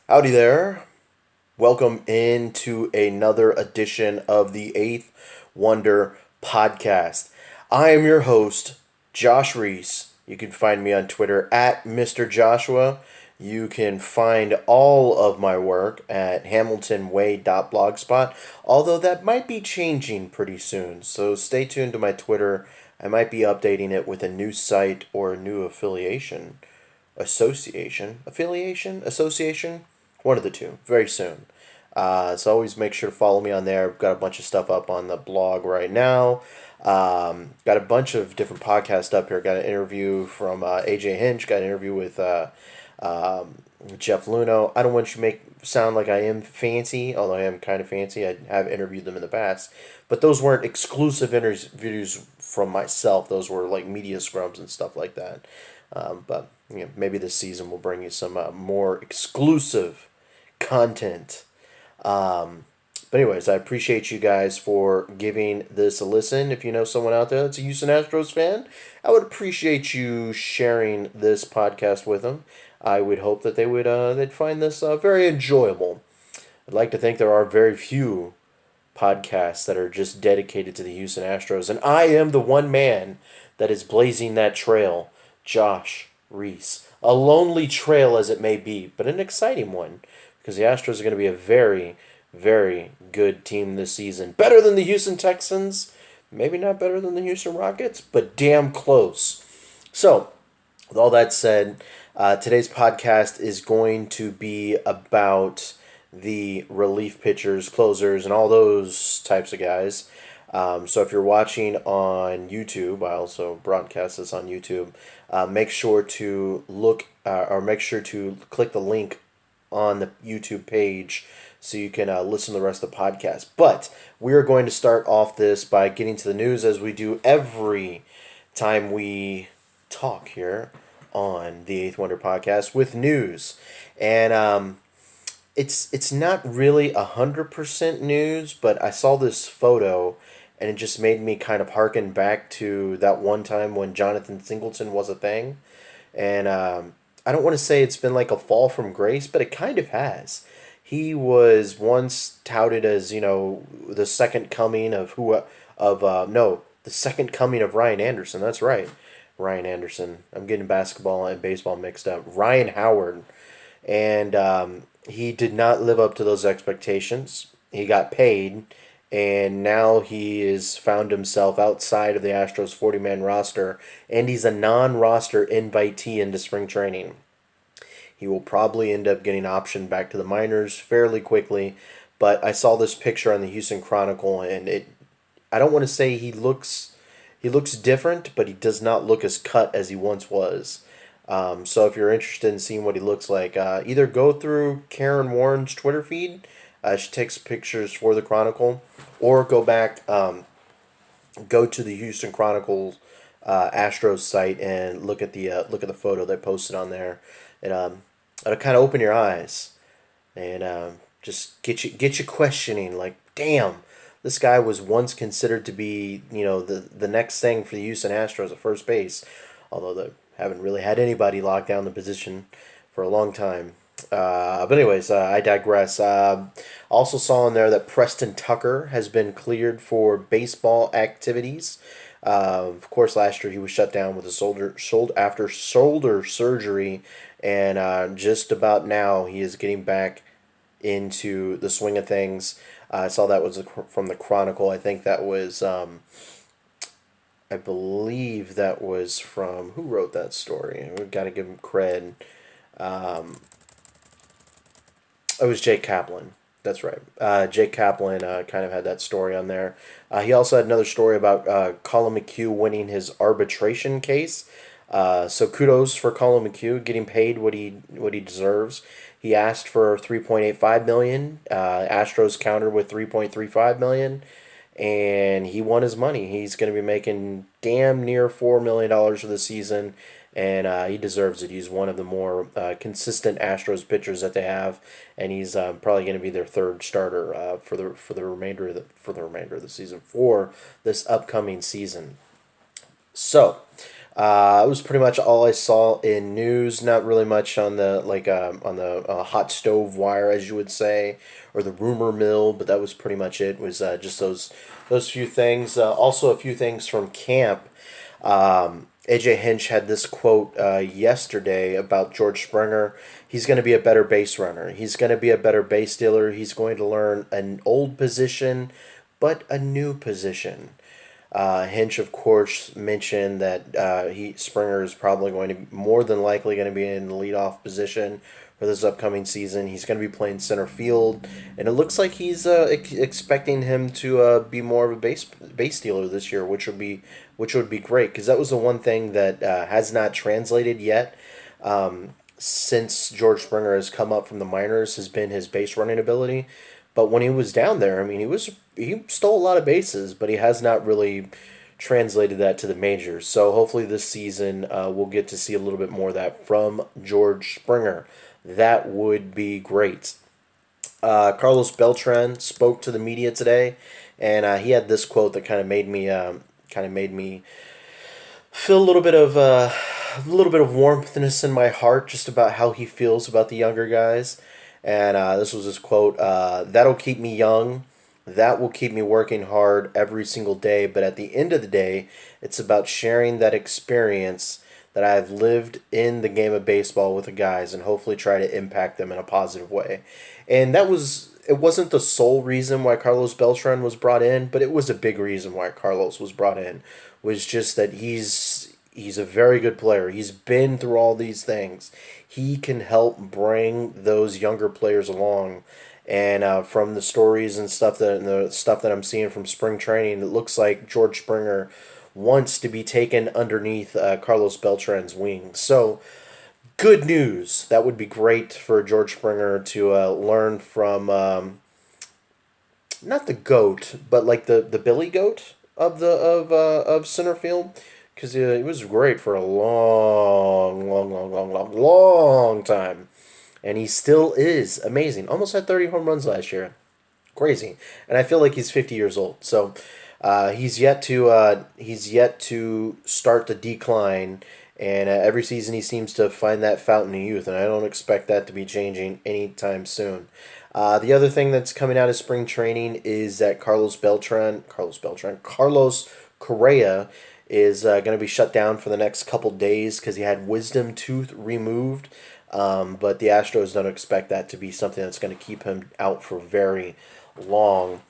Howdy there. Welcome into another edition of the Eighth Wonder podcast. I am your host, Josh Reese. You can find me on Twitter at Mr. Joshua. You can find all of my work at hamiltonway.blogspot, although that might be changing pretty soon. So stay tuned to my Twitter. I might be updating it with a new site or a new association, one of the two, very soon. So always make sure to follow me on there. I've got a bunch of stuff up on the blog right now. Got a bunch of different podcasts up here. Got an interview from AJ Hinch. Got an interview with Jeff Luno. I don't want you to make sound like I am fancy, although I am kind of fancy. I have interviewed them in the past, but those weren't exclusive interviews from myself. Those were like media scrums and stuff like that. But maybe this season will bring you some more exclusive content. But anyways, I appreciate you guys for giving this a listen. If you know someone out there that's a Houston Astros fan, I would appreciate you sharing this podcast with them. I would hope that they'd find this very enjoyable. I'd like to think there are very few podcasts that are just dedicated to the Houston Astros, and I am the one man that is blazing that trail, Josh Reese. A lonely trail as it may be, but an exciting one, because the Astros are going to be a very, very good team this season. Better than the Houston Texans, maybe not better than the Houston Rockets, but damn close. So, with all that said, today's podcast is going to be about the relief pitchers, closers, and all those types of guys. So if you're watching on YouTube, I also broadcast this on YouTube. Make sure to make sure to click the link on the YouTube page so you can listen to the rest of the podcast. But we are going to start off this by getting to the news as we do every time we talk here on the Eighth Wonder podcast with news. And it's not really 100% news, but I saw this photo and it just made me kind of harken back to that one time when Jonathan Singleton was a thing. And I don't want to say it's been like a fall from grace, but it kind of has. He was once touted as, the second coming the second coming of Ryan Anderson. That's right. Ryan Anderson. I'm getting basketball and baseball mixed up. Ryan Howard. And he did not live up to those expectations. He got paid, and now he has found himself outside of the Astros 40-man roster, and he's a non-roster invitee into spring training. He will probably end up getting optioned back to the minors fairly quickly, but I saw this picture on the Houston Chronicle, and I don't want to say he looks different, but he does not look as cut as he once was. So if you're interested in seeing what he looks like, either go through Karen Warren's Twitter feed. She takes pictures for the Chronicle, or go back, go to the Houston Chronicle Astros site and look at the photo they posted on there. It'll kind of open your eyes and just get you questioning. Like, damn, this guy was once considered to be the next thing for the Houston Astros at first base, although they haven't really had anybody lock down the position for a long time. But anyways, I digress. Also saw in there that Preston Tucker has been cleared for baseball activities. Of course, last year he was shut down with a shoulder surgery, and just about now he is getting back into the swing of things. I saw that was from the Chronicle. I think that was. I believe that was from who wrote that story. We've got to give him cred. It was Jake Kaplan. That's right. Jake Kaplan kind of had that story on there. He also had another story about Colin McHugh winning his arbitration case. So kudos for Colin McHugh getting paid what he deserves. He asked for $3.85 million. Astros countered with $3.35 million, and he won his money. He's going to be making damn near $4 million for the season, and he deserves it. He's one of the more consistent Astros pitchers that they have, and he's probably going to be their third starter for the remainder of the season for this upcoming season. So, It was pretty much all I saw in news. Not really much on the hot stove wire, as you would say, or the rumor mill. But that was pretty much it. Was just those few things. Also, a few things from camp. AJ Hinch had this quote yesterday about George Springer. He's going to be a better base runner. He's going to be a better base stealer. He's going to learn an old position, but a new position. Hinch, of course, mentioned that Springer is probably going to be more than likely going to be in the leadoff position for this upcoming season. He's going to be playing center field, and it looks like he's expecting him to be more of a base stealer this year, which would be great because that was the one thing that has not translated yet. Since George Springer has come up from the minors, has been his base running ability. But when he was down there, I mean, he stole a lot of bases, but he has not really translated that to the majors. So hopefully this season we'll get to see a little bit more of that from George Springer. That would be great. Carlos Beltran spoke to the media today, and he had this quote that kind of made me feel a little bit of warmthness in my heart just about how he feels about the younger guys. And this was his quote: "That'll keep me young. That will keep me working hard every single day. But at the end of the day, it's about sharing that experience that I've lived in the game of baseball with the guys, and hopefully try to impact them in a positive way." And it wasn't the sole reason why Carlos Beltran was brought in, but it was a big reason why Carlos was brought in. Was just that he's a very good player. He's been through all these things. He can help bring those younger players along. And from the stuff that I'm seeing from spring training, it looks like George Springer wants to be taken underneath Carlos Beltran's wing. So good news. That would be great for George Springer to learn from not the goat, but like the Billy Goat of center field, because he was great for a long time, and he still is amazing. Almost had 30 home runs last year, crazy, and I feel like he's 50 years old. So he's yet to start the decline. And every season he seems to find that fountain of youth, and I don't expect that to be changing anytime soon. The other thing that's coming out of spring training is that Carlos Correa is going to be shut down for the next couple days because he had wisdom tooth removed. But the Astros don't expect that to be something that's going to keep him out for very long.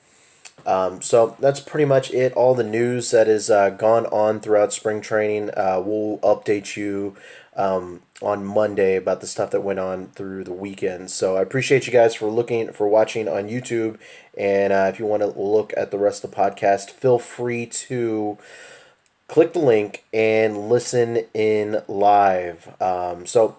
So that's pretty much it. All the news that has gone on throughout spring training. We'll update you on Monday about the stuff that went on through the weekend. So I appreciate you guys for watching on YouTube. And if you want to look at the rest of the podcast, feel free to click the link and listen in live. So